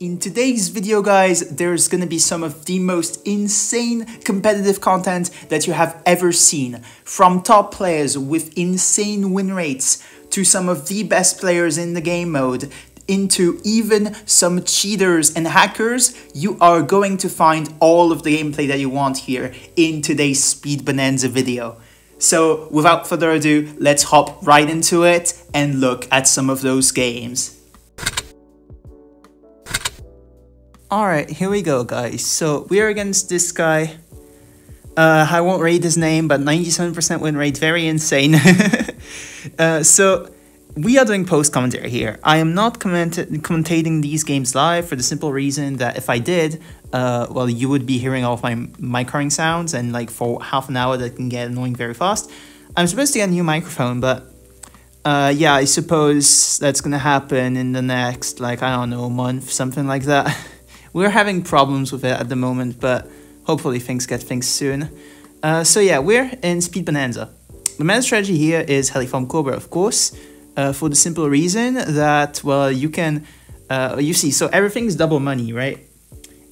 In today's video, guys, there's gonna be some of the most insane competitive content that you have ever seen. From top players with insane win rates, to some of the best players in the game mode, into even some cheaters and hackers. You are going to find all of the gameplay that you want here in today's Speed Bonanza video. So without further ado, let's hop right into it and look at some of those games. Alright, here we go, guys. So we are against this guy. I won't read his name, but 97% win rate, very insane. So we are doing post commentary here. I am not commentating these games live for the simple reason that if I did, well, you would be hearing all of my microing sounds, and like for half an hour that can get annoying very fast. I'm supposed to get a new microphone, but yeah, I suppose that's gonna happen in the next, like, I don't know, month, something like that. We're having problems with it at the moment, but hopefully things get fixed soon. So yeah, we're in Speed Bonanza. The meta strategy here is Heliform Cobra, of course, for the simple reason that, well, you can, you see, so everything is double money, right?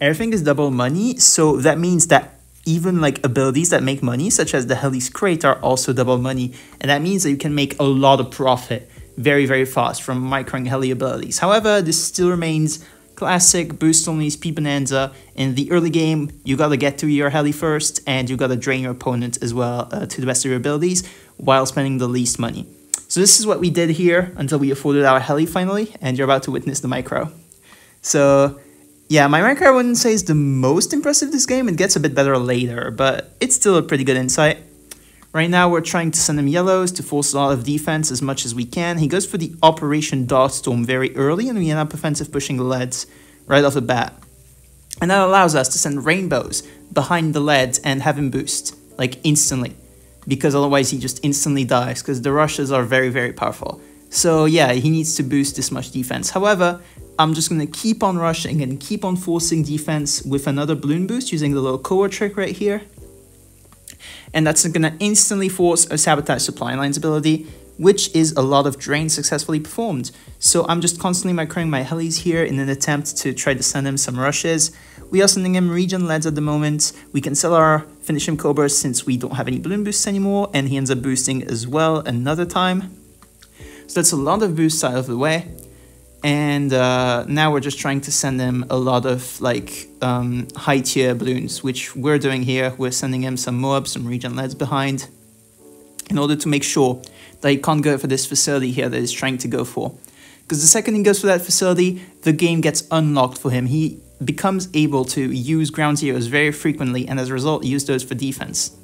Everything is double money, so that means that even like abilities that make money, such as the Heli's Crate, are also double money, and that means that you can make a lot of profit very, very fast from microing Heli abilities. However, this still remains classic boost only Speed Bonanza. In the early game, you gotta get to your Heli first, and you gotta drain your opponent as well to the best of your abilities while spending the least money. So this is what we did here until we afforded our Heli finally, and you're about to witness the micro. So yeah, my micro I wouldn't say is the most impressive this game. It gets a bit better later, but it's still a pretty good insight. Right now we're trying to send him yellows to force a lot of defense as much as we can. He goes for the Operation Dartstorm very early, and we end up offensive pushing the leads right off the bat. And that allows us to send rainbows behind the leads and have him boost, like instantly. Because otherwise he just instantly dies, because the rushes are very, very powerful. So yeah, he needs to boost this much defense. However, I'm just going to keep on rushing and keep on forcing defense with another balloon boost using the little Cobra trick right here. And that's going to instantly force a Sabotage Supply Lines ability, which is a lot of drain successfully performed. So I'm just constantly microing my Helis here in an attempt to try to send him some rushes. We are sending him regen leads at the moment. We can sell our Finish Him Cobras since we don't have any balloon boosts anymore, and he ends up boosting as well another time. So that's a lot of boosts out of the way. And now we're just trying to send him a lot of like high tier balloons, which we're doing here. We're sending him some Moabs, some regen leads behind, in order to make sure that he can't go for this facility here that he's trying to go for. Because the second he goes for that facility, the game gets unlocked for him. He becomes able to use ground zeros very frequently, and as a result use those for defense.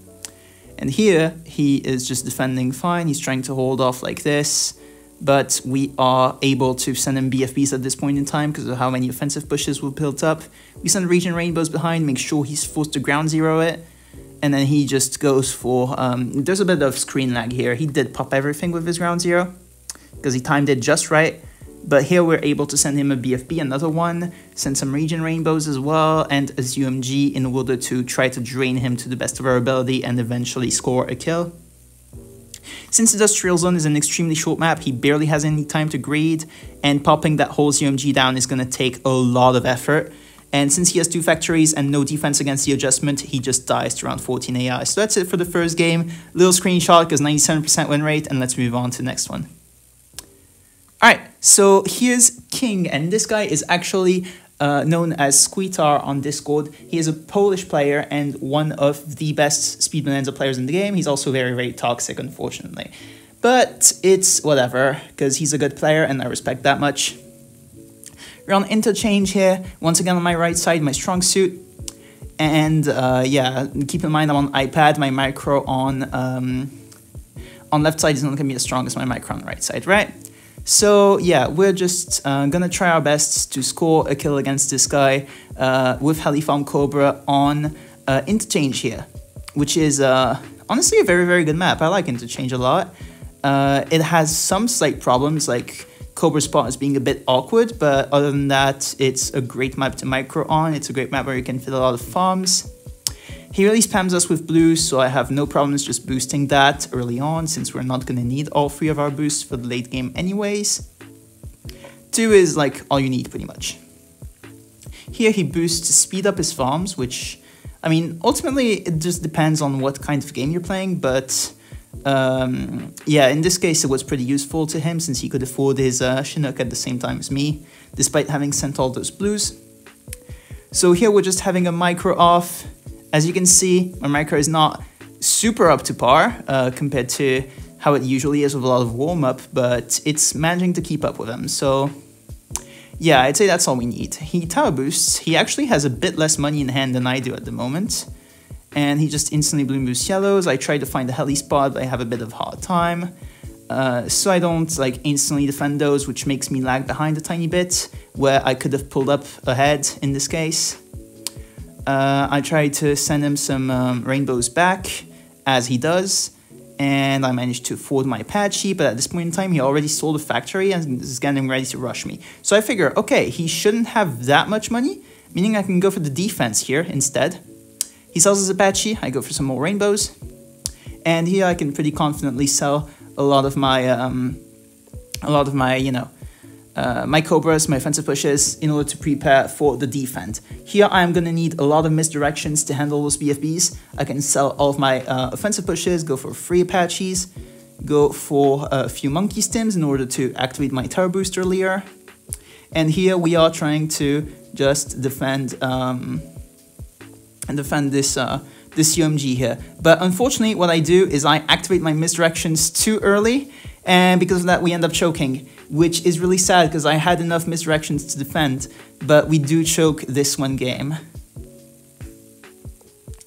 And here he is just defending fine. He's trying to hold off like this, but we are able to send him BFBs at this point in time because of how many offensive pushes were built up. We send regen rainbows behind, make sure he's forced to ground zero it, and then he just goes for, there's a bit of screen lag here. He did pop everything with his ground zero because he timed it just right. But here we're able to send him a BFB, another one, send some regen rainbows as well, and a UMG in order to try to drain him to the best of our ability and eventually score a kill. Since Industrial Zone is an extremely short map, he barely has any time to greed, and popping that whole UMG down is going to take a lot of effort. And since he has 2 factories and no defense against the adjustment, he just dies to around 14 AI. So that's it for the first game. Little screenshot because 97% win rate, and let's move on to the next one. Alright, so here's King, and this guy is actually known as Squeetar on Discord. He is a Polish player and one of the best Speed Bonanza players in the game. He's also very, very toxic, unfortunately. But it's whatever, because he's a good player and I respect that much. We're on interchange here, once again on my right side, my strong suit. And yeah, keep in mind I'm on iPad, my micro on left side is not going to be as strong as my micro on right side, right? So yeah, we're just gonna try our best to score a kill against this guy with Heliform Cobra on Interchange here, which is honestly a very, very good map. I like Interchange a lot. It has some slight problems, like Cobra Spot is being a bit awkward, but other than that, it's a great map to micro on. It's a great map where you can fit a lot of farms. He really spams us with blues, so I have no problems just boosting that early on, since we're not going to need all 3 of our boosts for the late game anyways. 2 is like all you need pretty much. Here he boosts to speed up his farms, which, I mean, ultimately it just depends on what kind of game you're playing, but yeah, in this case it was pretty useful to him since he could afford his Chinook at the same time as me, despite having sent all those blues. So here we're just having a micro off. As you can see, my micro is not super up to par compared to how it usually is with a lot of warm-up, but it's managing to keep up with him. So yeah, I'd say that's all we need. He tower boosts. He actually has a bit less money in hand than I do at the moment. And he just instantly bloom boosts yellows. I tried to find a heli spot, but I have a bit of a hard time. So I don't like instantly defend those, which makes me lag behind a tiny bit, where I could have pulled up ahead in this case. I tried to send him some rainbows back, as he does, and I managed to afford my Apache, but at this point in time, he already sold the factory and is getting ready to rush me. So I figure, okay, he shouldn't have that much money, meaning I can go for the defense here instead. He sells his Apache, I go for some more rainbows, and here I can pretty confidently sell a lot of my, my cobras, my offensive pushes, in order to prepare for the defense. Here I'm going to need a lot of misdirections to handle those BFBs. I can sell all of my offensive pushes, go for 3 Apaches, go for a few monkey stims in order to activate my tower boost earlier. And here we are trying to just defend this UMG here. But unfortunately what I do is I activate my misdirections too early, and because of that we end up choking, which is really sad because I had enough misdirections to defend, but we do choke this one game.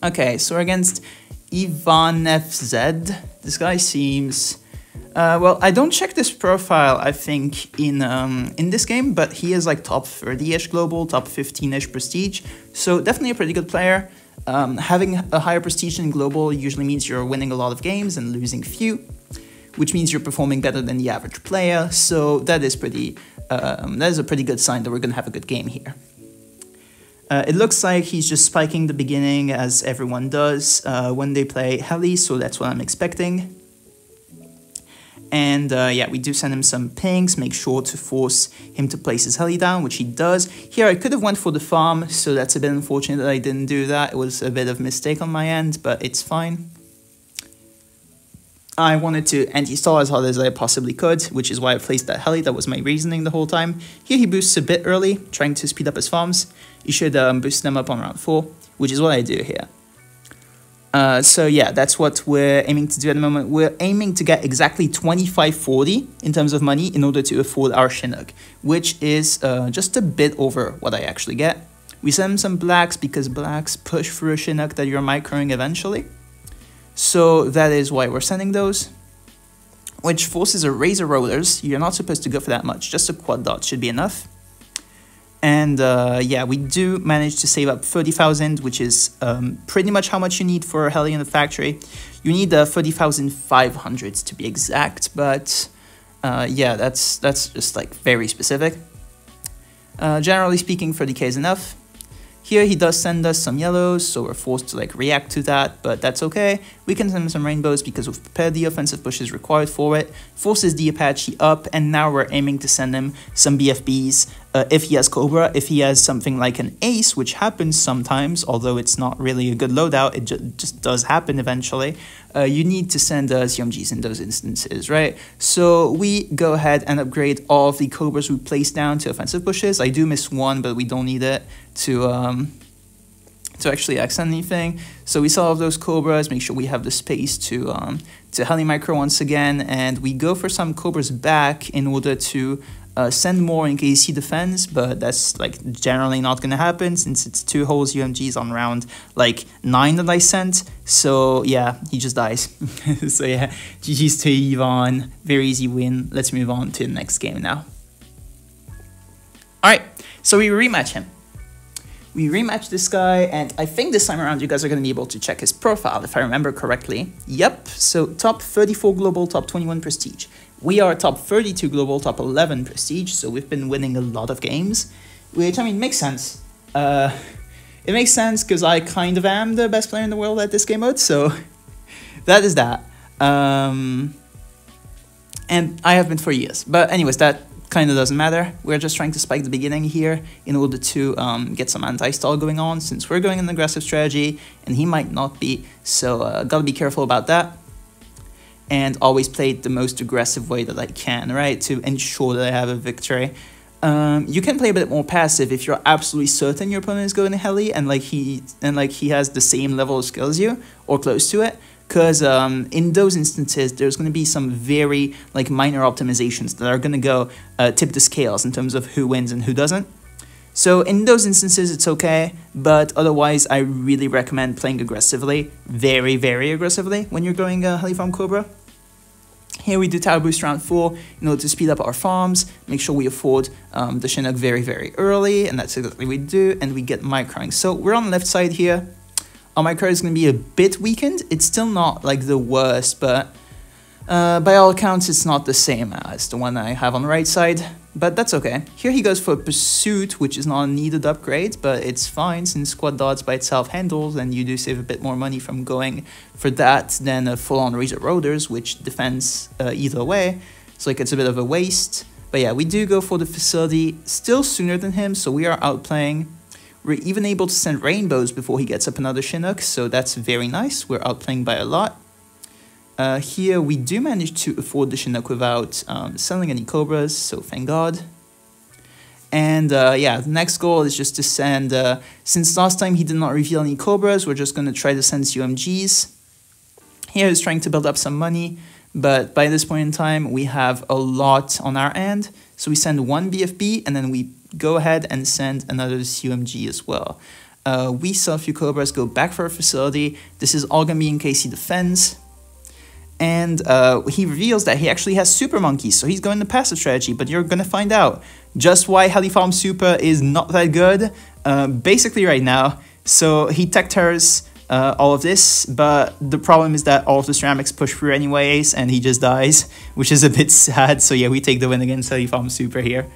Okay, so we're against Ivan FZ. This guy seems... well, I don't check this profile, I think, in this game, but he is like top 30-ish global, top 15-ish prestige, so definitely a pretty good player. Having a higher prestige in global usually means you're winning a lot of games and losing few, which means you're performing better than the average player, so that is a pretty good sign that we're going to have a good game here. It looks like he's just spiking the beginning, as everyone does when they play heli, so that's what I'm expecting. And yeah, we do send him some pings, make sure to force him to place his heli down, which he does. Here I could have went for the farm, so that's a bit unfortunate that I didn't do that. It was a bit of a mistake on my end, but it's fine. I wanted to anti-stall as hard as I possibly could, which is why I placed that heli. That was my reasoning the whole time. Here he boosts a bit early, trying to speed up his farms. You should boost them up on round 4, which is what I do here. So yeah, that's what we're aiming to do at the moment. We're aiming to get exactly 2540 in terms of money in order to afford our Chinook, which is just a bit over what I actually get. We send some blacks because blacks push through a Chinook that you're microing eventually. So that is why we're sending those, which forces a razor rollers. You're not supposed to go for that much, just a quad dot should be enough. And yeah, we do manage to save up 30,000, which is pretty much how much you need for a heli in the factory. You need 30,500 to be exact, but yeah, that's just like very specific. Generally speaking, 30k is enough. Here he does send us some yellows, so we're forced to like react to that, but that's okay. We can send him some rainbows because we've prepared the offensive pushes required for it, forces the Apache up, and now we're aiming to send him some BFBs if he has Cobra. If he has something like an Ace, which happens sometimes, although it's not really a good loadout, it just does happen eventually, you need to send CMGs in those instances, right? So we go ahead and upgrade all of the Cobras we place down to offensive pushes. I do miss one, but we don't need it to actually accent anything. So we sell all of those Cobras, make sure we have the space to heli micro once again, and we go for some Cobras back in order to send more in case he defends, but that's like generally not gonna happen since it's 2 holes UMGs on round like 9 that I sent. So yeah, he just dies. So yeah, GG's to Ivan, very easy win. Let's move on to the next game now. Alright, so we rematch him. We rematch this guy, and I think this time around you guys are going to be able to check his profile, if I remember correctly. Yep, so top 34 global, top 21 prestige. We are top 32 global, top 11 prestige, so we've been winning a lot of games, which, I mean, makes sense. It makes sense because I kind of am the best player in the world at this game mode, so that is that. And I have been for years. But anyways, that kind of doesn't matter. We're just trying to spike the beginning here in order to get some anti-stall going on, since we're going an aggressive strategy and he might not be, so gotta be careful about that. And always play it the most aggressive way that I can, right, to ensure that I have a victory. You can play a bit more passive if you're absolutely certain your opponent is going to heli and he has the same level of skill as you or close to it. Because in those instances, there's going to be some very minor optimizations that are going to go tip the scales in terms of who wins and who doesn't. So in those instances, it's okay, but otherwise, I really recommend playing aggressively, very, very aggressively when you're going Heli Farm Cobra. Here we do Tower Boost round 4 in order to speed up our farms, make sure we afford the Chinook very, very early, and that's exactly what we do, and we get microing. So we're on the left side here. Our micro is going to be a bit weakened. It's still not the worst, but by all accounts, it's not the same as the one I have on the right side, but that's okay. Here he goes for Pursuit, which is not a needed upgrade, but it's fine since Squad Dots by itself handles, and you do save a bit more money from going for that than a full-on Razor Rotors, which defends either way. So it's a bit of a waste. But yeah, we do go for the Facility still sooner than him, so we are outplaying. We're even able to send Rainbows before he gets up another Chinook, so that's very nice. We're outplaying by a lot. Here we do manage to afford the Chinook without selling any Cobras, so thank God. And yeah, the next goal is just to send, since last time he did not reveal any Cobras, we're just going to try to send UMGs. Here he's trying to build up some money, but by this point in time, we have a lot on our end. So we send one BFB, and then we go ahead and send another UMG as well. We sell a few Cobras, go back for a Facility. This is all going to be in case he defends. And he reveals that he actually has Super Monkeys, so he's going the passive strategy, but you're going to find out just why Heli Farm Super is not that good, basically right now. So he tech turrets all of this, but the problem is that all of the ceramics push through anyways, and he just dies, which is a bit sad. So yeah, we take the win against Heli Farm Super here.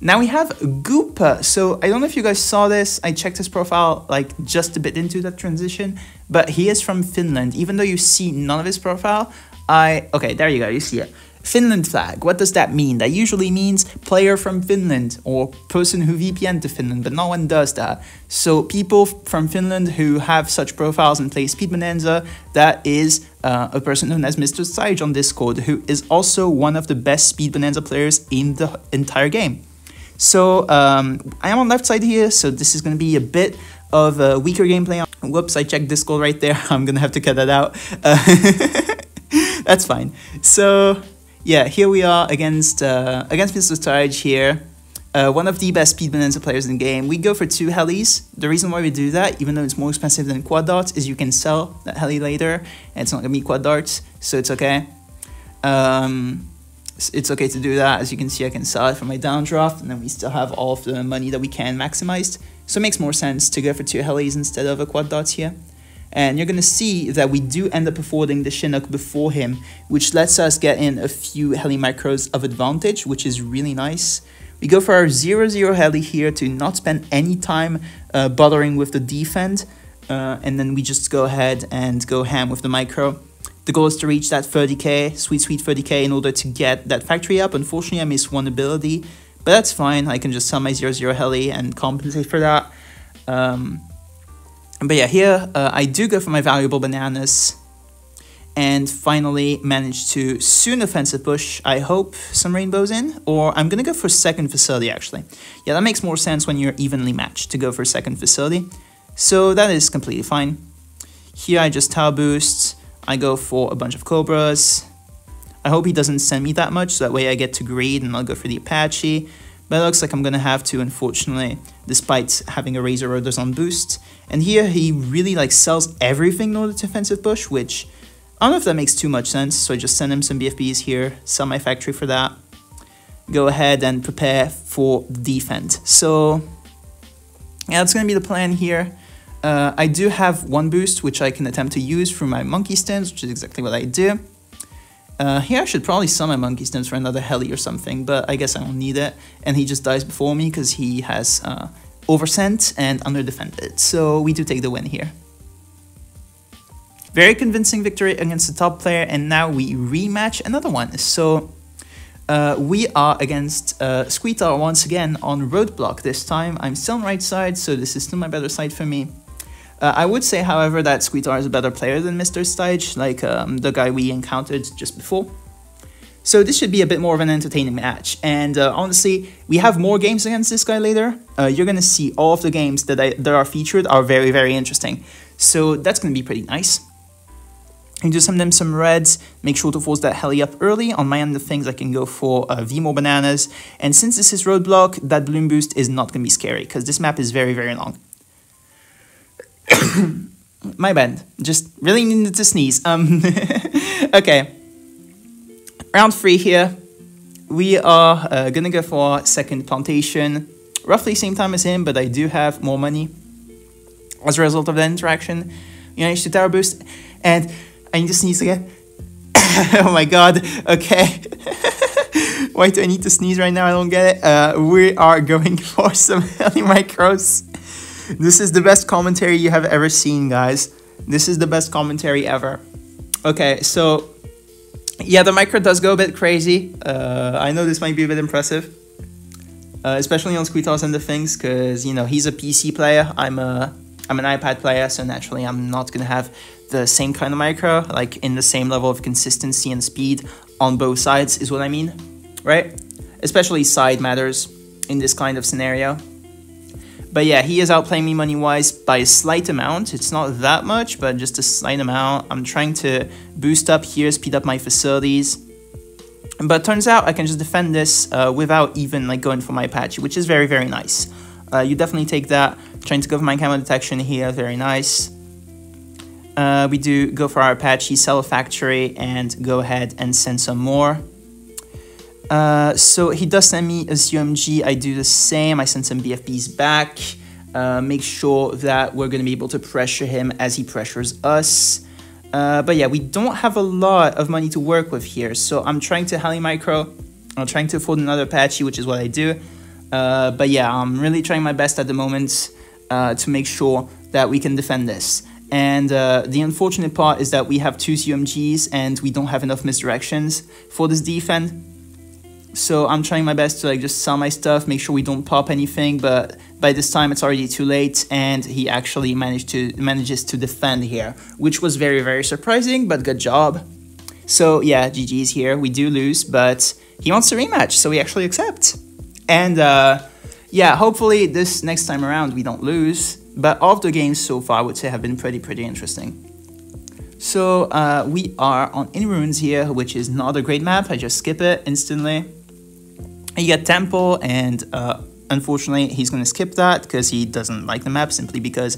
Now we have Goopa. So I don't know if you guys saw this. I checked his profile just a bit into that transition, but he is from Finland. Even though you see none of his profile, okay, there you go, you see it. Finland flag. What does that mean? That usually means player from Finland or person who VPN to Finland, but no one does that. So people from Finland who have such profiles and play Speed Bonanza, that is a person known as Mr. Sage on Discord, who is also one of the best Speed Bonanza players in the entire game. So I am on left side here, so this is going to be a bit of a weaker gameplay. Whoops, I checked Discord right there. I'm going to have to cut that out. That's fine. So yeah, here we are against Mr. Sage here. One of the best Speed Bonanza players in the game. We go for 2 helis. The reason why we do that, even though it's more expensive than quad darts, is you can sell that heli later, and it's not going to be quad darts, so it's okay. It's okay to do that. As you can see, I can sell it for my downdraft, and then we still have all of the money that we can maximized. So it makes more sense to go for 2 helis instead of a quad dots here. And you're going to see that we do end up affording the Chinook before him, which lets us get in a few heli micros of advantage, which is really nice. We go for our 0-0 heli here to not spend any time bothering with the defend, and then we just go ahead and go ham with the micro. The goal is to reach that 30k, sweet 30k, in order to get that factory up. Unfortunately, I missed one ability, but that's fine. I can just sell my 0-0 heli and compensate for that. But yeah, here I do go for my valuable bananas, and finally manage to soon offensive push, I hope, some rainbows in, or I'm gonna go for second Facility actually. Yeah, that makes more sense when you're evenly matched to go for second Facility. So that is completely fine. Here I just tower boost. I go for a bunch of Cobras. I hope he doesn't send me that much, so that way I get to greed and I'll go for the Apache. But it looks like I'm going to have to, unfortunately, despite having a Razor Rotors on boost. And here he really sells everything in order to offensive push, which I don't know if that makes too much sense. So I just send him some BFBs here, sell my factory for that. Go ahead and prepare for the defend. So yeah, that's going to be the plan here. I do have one boost, which I can attempt to use through my monkey stems, which is exactly what I do. Here I should probably sell my monkey stems for another heli or something, but I guess I don't need it. And he just dies before me because he has oversent and underdefended. So we do take the win here. Very convincing victory against the top player, and now we rematch another one. So We are against Squeetar once again on Roadblock this time. I'm still on right side, so this is still my better side for me. I would say, however, that Squeetar is a better player than Mr. Stage, like the guy we encountered just before. So this should be a bit more of an entertaining match, and honestly, we have more games against this guy later. You're gonna see all of the games that are featured are very, very interesting. So that's gonna be pretty nice. You do some reds, make sure to force that heli up early. On my end of things, I can go for V-more bananas, and since this is Roadblock, that balloon boost is not gonna be scary, because this map is very, very long. My bad, just really needed to sneeze. Okay. Round 3 here, we are gonna go for second plantation, roughly same time as him, but I do have more money as a result of that interaction. You managed to tower boost, and I need to sneeze again. Oh my god, okay. Why do I need to sneeze right now? I don't get it. We are going for some heli micros. This is the best commentary you have ever seen, guys. This is the best commentary ever. Okay, so yeah, the micro does go a bit crazy. I know this might be a bit impressive, especially on Squeetar's end of things, because you know he's a PC player. I'm an iPad player, so naturally I'm not gonna have the same kind of micro, like in the same level of consistency and speed on both sides, is what I mean, right? Especially side matters in this kind of scenario. But yeah, he is outplaying me money-wise by a slight amount. It's not that much, but just a slight amount. I'm trying to boost up here, speed up my facilities. But turns out I can just defend this without even like going for my Apache, which is very, very nice. You definitely take that. Trying to go for my camo detection here, very nice. We do go for our Apache, sell a factory, and go ahead and send some more. So he does send me a CMG, I do the same, I send some BFBs back, make sure that we're going to be able to pressure him as he pressures us. But yeah, we don't have a lot of money to work with here, so I'm trying to heli micro, I'm trying to afford another Apache, which is what I do. But yeah, I'm really trying my best at the moment to make sure that we can defend this. And the unfortunate part is that we have 2 CMGs and we don't have enough misdirections for this defense. So I'm trying my best to like just sell my stuff, make sure we don't pop anything, but by this time it's already too late, and he actually manages to defend here, which was very, very surprising, but good job. So yeah, GG's here, we do lose, but he wants a rematch, so we actually accept. And yeah, hopefully this next time around we don't lose, but all of the games so far I would say have been pretty interesting. So we are on In Ruins here, which is not a great map, I just skip it instantly. You get Temple, and unfortunately he's going to skip that because he doesn't like the map, simply because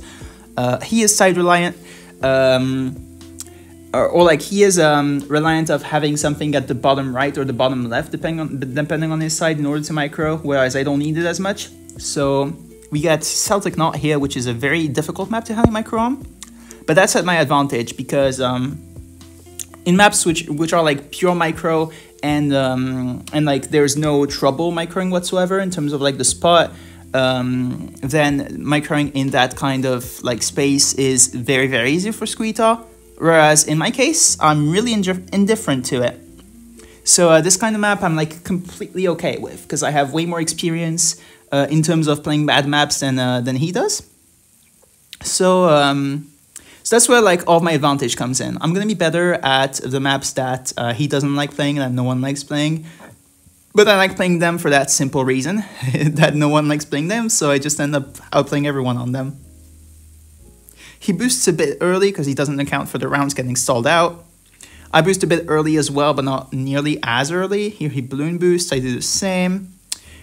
he is side reliant, or like he is reliant of having something at the bottom right or the bottom left, depending on his side, in order to micro, whereas I don't need it as much. So we get Celtic Knot here, which is a very difficult map to heli micro on, but that's at my advantage because in maps which are like pure micro and like there's no trouble microing whatsoever in terms of like the spot, then microing in that kind of like space is very, very easy for Squeetar, whereas in my case I'm really indifferent to it. So this kind of map I'm like completely okay with because I have way more experience in terms of playing bad maps than he does. So so that's where like all of my advantage comes in. I'm gonna be better at the maps that he doesn't like playing and that no one likes playing. But I like playing them for that simple reason, that no one likes playing them, so I just end up outplaying everyone on them. He boosts a bit early because he doesn't account for the rounds getting stalled out. I boost a bit early as well, but not nearly as early. Here he balloon boosts, I do the same.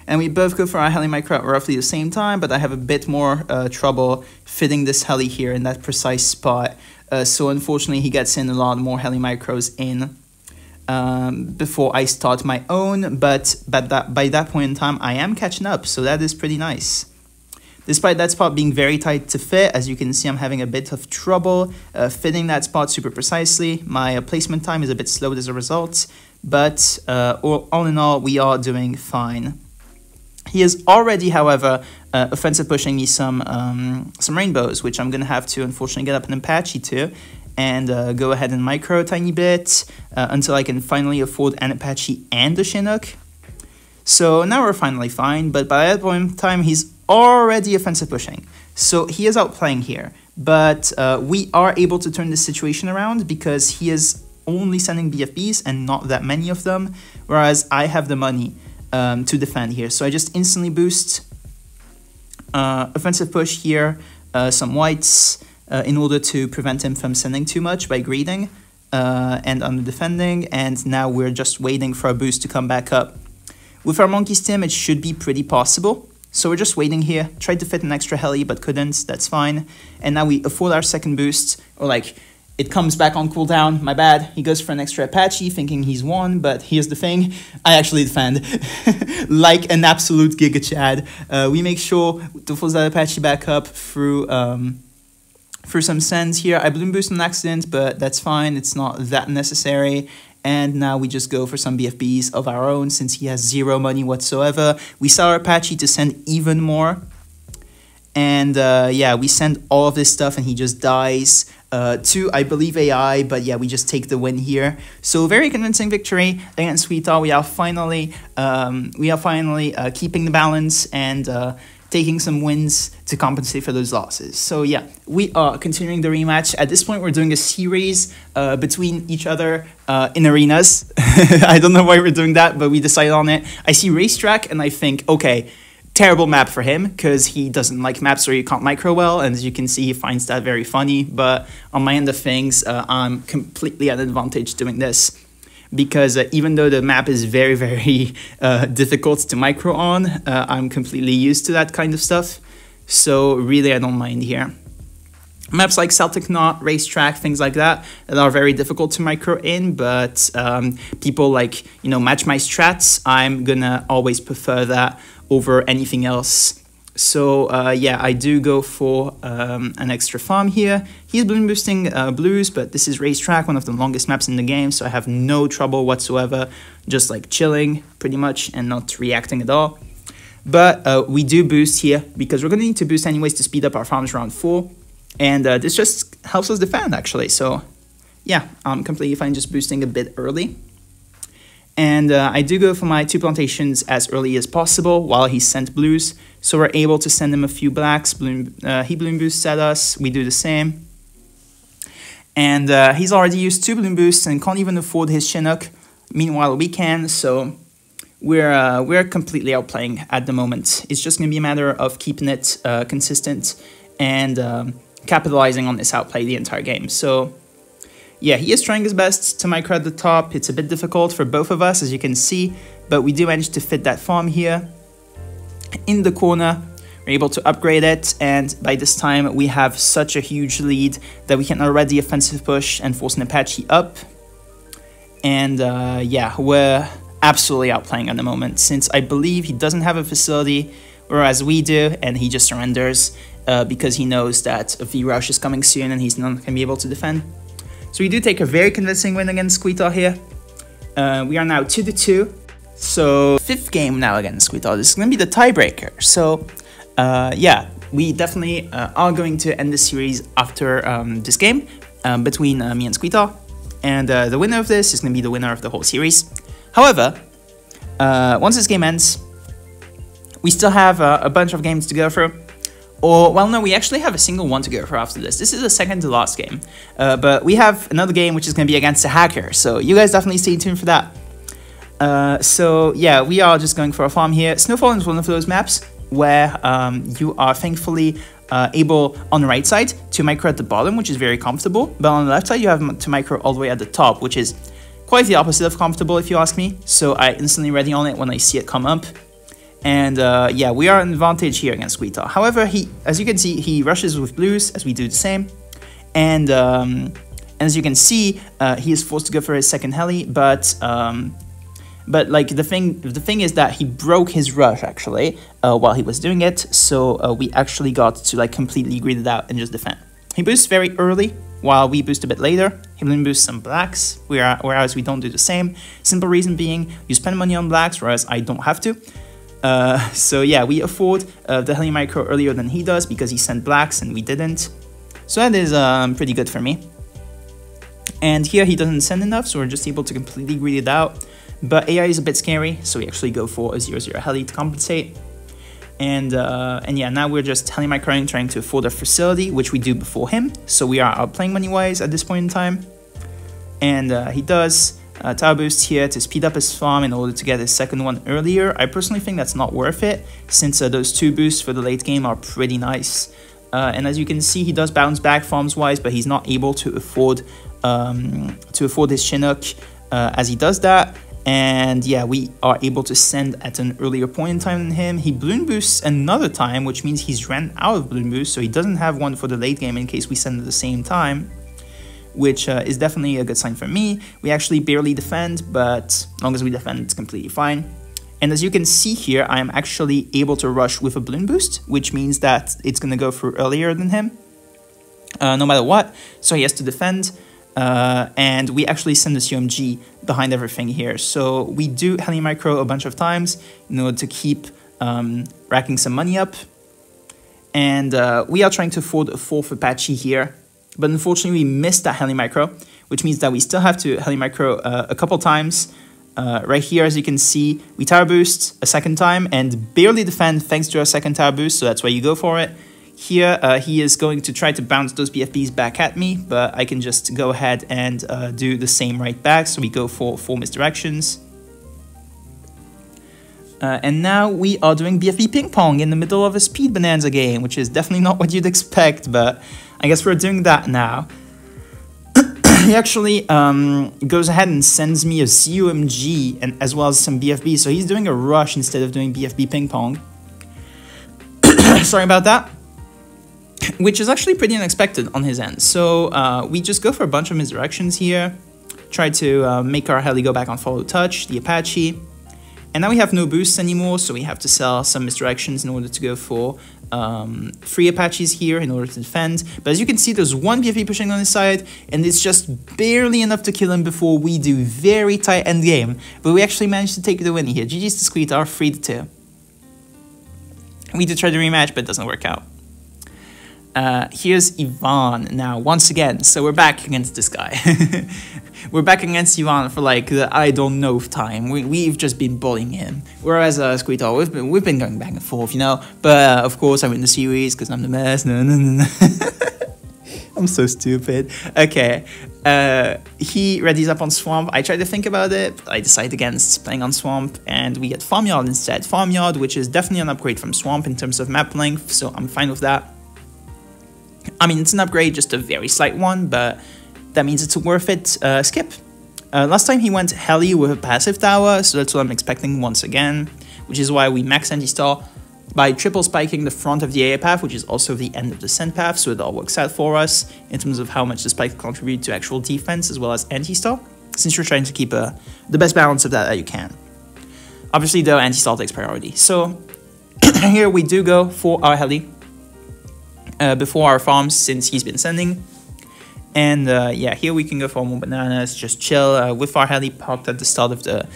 And we both go for our heli micro at roughly the same time, but I have a bit more trouble fitting this heli here in that precise spot. So unfortunately, he gets in a lot more heli micros in before I start my own. But by that point in time, I am catching up, so that is pretty nice. Despite that spot being very tight to fit, as you can see, I'm having a bit of trouble fitting that spot super precisely. My placement time is a bit slowed as a result, but all in all, we are doing fine. He is already, however, offensive pushing me some rainbows, which I'm going to have to, unfortunately, get up an Apache to, and go ahead and micro a tiny bit until I can finally afford an Apache and a Chinook. So now we're finally fine, but by that point in time, he's already offensive pushing. So he is outplaying here, but we are able to turn this situation around because he is only sending BFBs and not that many of them, whereas I have the money to defend here. So I just instantly boost offensive push here, some whites, in order to prevent him from sending too much by greeting and under defending, and now we're just waiting for a boost to come back up. With our monkey stim, it should be pretty possible. So we're just waiting here, tried to fit an extra heli but couldn't, that's fine. And now we afford our second boost, or like, it comes back on cooldown, my bad. He goes for an extra Apache thinking he's won, but here's the thing, I actually defend like an absolute Giga Chad. We make sure to force that Apache back up through some sends here. I balloon boost on accident, but that's fine, it's not that necessary. And now we just go for some BFBs of our own since he has zero money whatsoever. We sell our Apache to send even more. And yeah, we send all of this stuff and he just dies to, I believe, AI. But yeah, we just take the win here. So very convincing victory against Sweetar. We are finally keeping the balance and taking some wins to compensate for those losses. So yeah, we are continuing the rematch. At this point, we're doing a series between each other in arenas. I don't know why we're doing that, but we decided on it. I see racetrack and I think, okay, terrible map for him because he doesn't like maps where you can't micro well. And as you can see, he finds that very funny. But on my end of things, I'm completely at an advantage doing this. Because even though the map is very, very difficult to micro on, I'm completely used to that kind of stuff. So really, I don't mind here. Maps like Celtic Knot, Racetrack, things like that are very difficult to micro in, but people like, you know, Match My Strats, I'm gonna always prefer that over anything else. So yeah, I do go for an extra farm here. He's balloon boosting blues, but this is Racetrack, one of the longest maps in the game, so I have no trouble whatsoever, just like chilling pretty much and not reacting at all. But we do boost here because we're going to need to boost anyways to speed up our farms around 4, and this just helps us defend actually. So yeah, I'm completely fine just boosting a bit early. And I do go for my 2 plantations as early as possible while he sent blues. So we're able to send him a few blacks. He balloon boosts at us. We do the same. And he's already used 2 balloon boosts and can't even afford his Chinook. Meanwhile, we can. So we're completely outplaying at the moment. It's just going to be a matter of keeping it consistent and capitalizing on this outplay the entire game. So yeah, he is trying his best to micro at the top. It's a bit difficult for both of us, as you can see, but we do manage to fit that farm here. In the corner, we're able to upgrade it, and by this time, we have such a huge lead that we can already offensive push and force an Apache up. And yeah, we're absolutely outplaying at the moment, since I believe he doesn't have a facility, whereas we do, and he just surrenders because he knows that a V-Rush is coming soon and he's not going to be able to defend. So we do take a very convincing win against Squeetar here. We are now 2-2. So 5th game now against Squeetar. This is going to be the tiebreaker. So yeah, we definitely are going to end the series after this game between me and Squeetar. And the winner of this is going to be the winner of the whole series. However, once this game ends, we still have a bunch of games to go through. Or, well, no, we actually have a single one to go for after this. This is the second to last game. But we have another game which is going to be against a hacker. So you guys definitely stay tuned for that. So, yeah, we are just going for a farm here. Snowfall is one of those maps where you are thankfully able, on the right side, to micro at the bottom, which is very comfortable. But on the left side, you have to micro all the way at the top, which is quite the opposite of comfortable, if you ask me. So I instantly ready on it when I see it come up. And yeah, we are an advantage here against Squeetar. However, as you can see, he rushes with blues, as we do the same. And as you can see, he is forced to go for his second heli, but like the thing is that he broke his rush actually while he was doing it. So we actually got to like completely grid it out and just defend. He boosts very early, while we boost a bit later. He balloon boosts some blacks, whereas we don't do the same. Simple reason being, you spend money on blacks, whereas I don't have to. So yeah, we afford the heli micro earlier than he does because he sent blacks and we didn't. So that is pretty good for me. And here he doesn't send enough, so we're just able to completely grid it out. but AI is a bit scary, so we actually go for a 0-0 heli to compensate. And yeah, now we're just heli microing, trying to afford a facility, which we do before him, so we are outplaying money-wise at this point in time. And he does tower boost here to speed up his farm in order to get his second one earlier. I personally think that's not worth it, since those 2 boosts for the late game are pretty nice. And as you can see, he does bounce back farms-wise, but he's not able to afford his Chinook as he does that. And yeah, we are able to send at an earlier point in time than him. He balloon boosts another time, which means he's ran out of balloon boost, so he doesn't have one for the late game in case we send at the same time, which is definitely a good sign for me. We actually barely defend, but as long as we defend, it's completely fine. And as you can see here, I am actually able to rush with a balloon boost, which means that it's going to go through earlier than him, no matter what. So he has to defend. And we actually send the CMG behind everything here. So we do heli micro a bunch of times in order to keep racking some money up. And we are trying to afford a 4th Apache here. But unfortunately, we missed that heli micro, which means that we still have to heli micro a couple times. Right here, as you can see, we tower boost a second time and barely defend thanks to our second tower boost. So that's why you go for it. Here, he is going to try to bounce those BFBs back at me, but I can just go ahead and do the same right back. So we go for 4 misdirections. And now we are doing BFB ping pong in the middle of a speed bonanza game, which is definitely not what you'd expect, but I guess we're doing that now. He actually goes ahead and sends me a CUMG and as well as some BFB, so he's doing a rush instead of doing BFB ping pong. Sorry about that. Which is actually pretty unexpected on his end. So we just go for a bunch of misdirections here, try to make our heli go back on follow touch, the Apache, and now we have no boosts anymore, so we have to sell some misdirections in order to go for 3 Apaches here in order to defend. But as you can see, there's 1 BFB pushing on his side, and it's just barely enough to kill him before we do very tight end game. But we actually managed to take the win here. GG's to Squeet, our 3-2. We did try to rematch, but it doesn't work out. Here's Ivan now, once again, so we're back against this guy. We're back against Ivan for like the I don't know time. We've just been bullying him. Whereas Squeetal, we've been going back and forth, you know. But of course I win the series because I'm the best. No. I'm so stupid. Okay, he readies up on Swamp. I tried to think about it, but I decide against playing on Swamp, and we get Farmyard instead. Farmyard, which is definitely an upgrade from Swamp in terms of map length, so I'm fine with that. I mean, it's an upgrade, just a very slight one, but that means it's a worth it skip. Last time he went heli with a passive tower, so that's what I'm expecting once again, which is why we max anti-stall by triple spiking the front of the AA path, which is also the end of the send path, so it all works out for us in terms of how much the spike contribute to actual defense as well as anti-stall, since you're trying to keep the best balance of that you can. Obviously, though, anti-stall takes priority. So here we do go for our heli before our farms, since he's been sending. And yeah, here we can go for more bananas, just chill with our heli parked at the start of the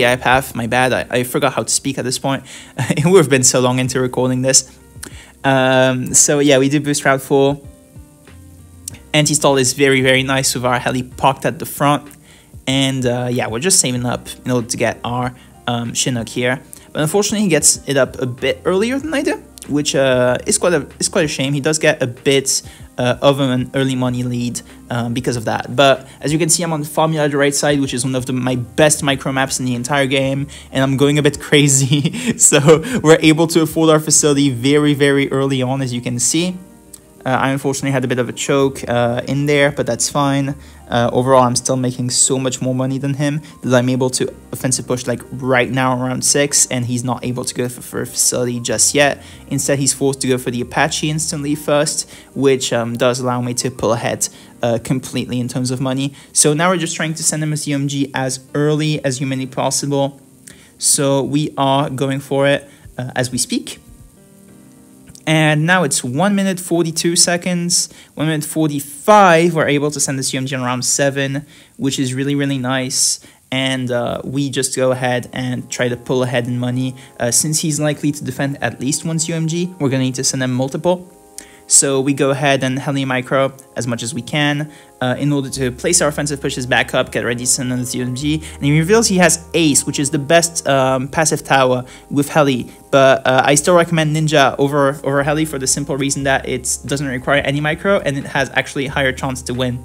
AI path. My bad, I forgot how to speak at this point. It would have been so long into recording this. So yeah, we do boost route 4. Anti-stall is very, very nice with our heli parked at the front. And yeah, we're just saving up in order to get our Chinook here. But unfortunately, he gets it up a bit earlier than I do, which is quite a shame. He does get a bit of an early money lead because of that. But as you can see, I'm on the Farmyard right side, which is one of my best micro maps in the entire game, and I'm going a bit crazy. So we're able to afford our facility very, very early on, as you can see. I unfortunately had a bit of a choke in there, but that's fine. Overall, I'm still making so much more money than him that I'm able to offensive push like right now around 6, and he's not able to go for a facility just yet. Instead, he's forced to go for the Apache instantly first, which does allow me to pull ahead completely in terms of money. So now we're just trying to send him a CMG as early as humanly possible. So we are going for it as we speak. And now it's 1 minute 42 seconds, 1 minute 45. We're able to send the CMG in around 7, which is really, really nice. And we just go ahead and try to pull ahead in money. Since he's likely to defend at least one CMG, we're going to need to send him multiple. So we go ahead and heli micro as much as we can in order to place our offensive pushes back up, get ready to send another ZMG. And he reveals he has Ace, which is the best passive tower with heli. But I still recommend Ninja over heli for the simple reason that it doesn't require any micro and it has actually a higher chance to win,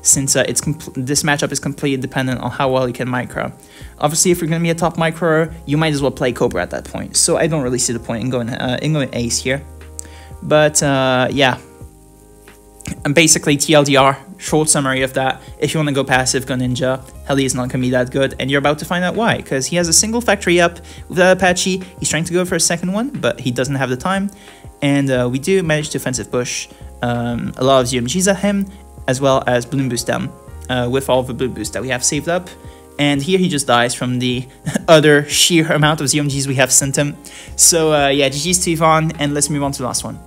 since this matchup is completely dependent on how well you can micro. Obviously, if you're going to be a top micro, you might as well play Cobra at that point. So I don't really see the point in going Ace here. But yeah, and basically TLDR, short summary of that. If you want to go passive, go Ninja. Heli is not going to be that good, and you're about to find out why. Because he has a single factory up with that Apache. He's trying to go for a second one, but he doesn't have the time. And we do manage to offensive push a lot of ZMGs at him, as well as Bloom Boost them with all of the Bloom Boost that we have saved up. And here he just dies from the other sheer amount of ZMGs we have sent him. So yeah, GG's to Yvonne, and let's move on to the last one.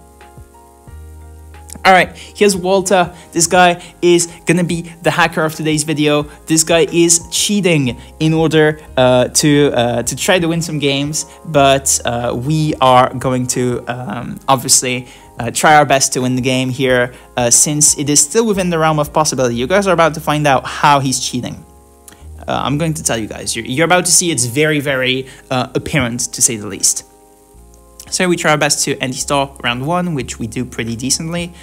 Alright, here's Walter. This guy is gonna be the hacker of today's video. This guy is cheating in order to try to win some games, but we are going to obviously try our best to win the game here, since it is still within the realm of possibility. You guys are about to find out how he's cheating. I'm going to tell you guys. You're about to see it's very, very apparent, to say the least. So we try our best to anti-star round 1, which we do pretty decently.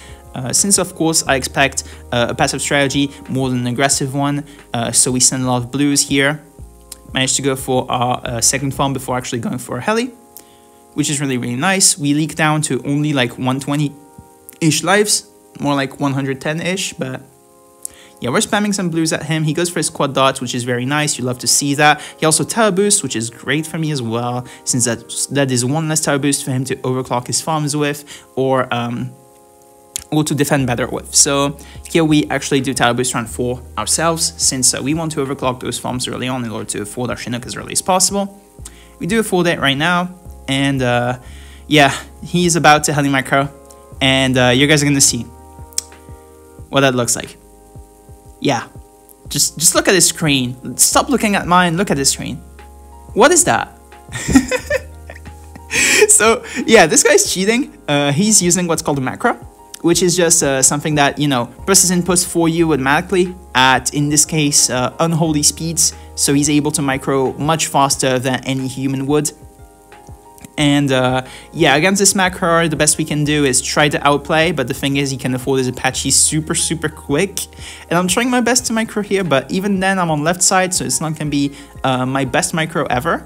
Since, of course, I expect a passive strategy more than an aggressive one, so we send a lot of blues here. Managed to go for our second farm before actually going for a heli, which is really, really nice. We leak down to only like 120-ish lives, more like 110-ish, but yeah, we're spamming some blues at him. He goes for his quad dots, which is very nice. You love to see that. He also tower boosts, which is great for me as well, since that is one less tower boost for him to overclock his farms with, or to defend better with. So here we actually do tower boost round 4 ourselves, since we want to overclock those farms early on in order to afford our Chinook as early as possible. We do afford it right now, and yeah, he's about to heli micro, and you guys are going to see what that looks like. Yeah, just look at his screen. Stop looking at mine, look at his screen. What is that? So yeah, this guy's cheating. He's using what's called a macro, which is just something that, you know, processes inputs for you automatically at, in this case, unholy speeds. So he's able to micro much faster than any human would. And yeah, against this macro, the best we can do is try to outplay, but the thing is, he can afford his Apache super, super quick. And I'm trying my best to micro here, but even then I'm on left side, so it's not going to be my best micro ever.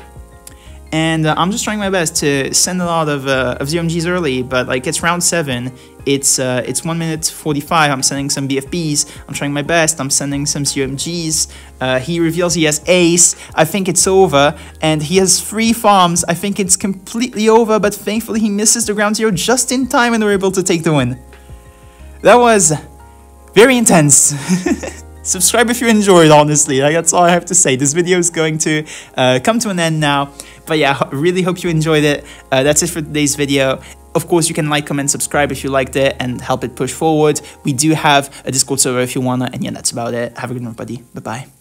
And I'm just trying my best to send a lot of ZMGs early, but like it's round 7, it's 1 minute 45, I'm sending some BFBs, I'm trying my best, I'm sending some ZMGs, he reveals he has Ace, I think it's over, and he has 3 farms, I think it's completely over, but thankfully he misses the ground 0 just in time and we're able to take the win. That was very intense. Subscribe if you enjoyed, honestly, like, that's all I have to say. This video is going to come to an end now. But yeah, really hope you enjoyed it. That's it for today's video. Of course, you can like, comment, subscribe if you liked it and help it push forward. We do have a Discord server if you wanna, and yeah, that's about it. Have a good one, everybody. Bye-bye.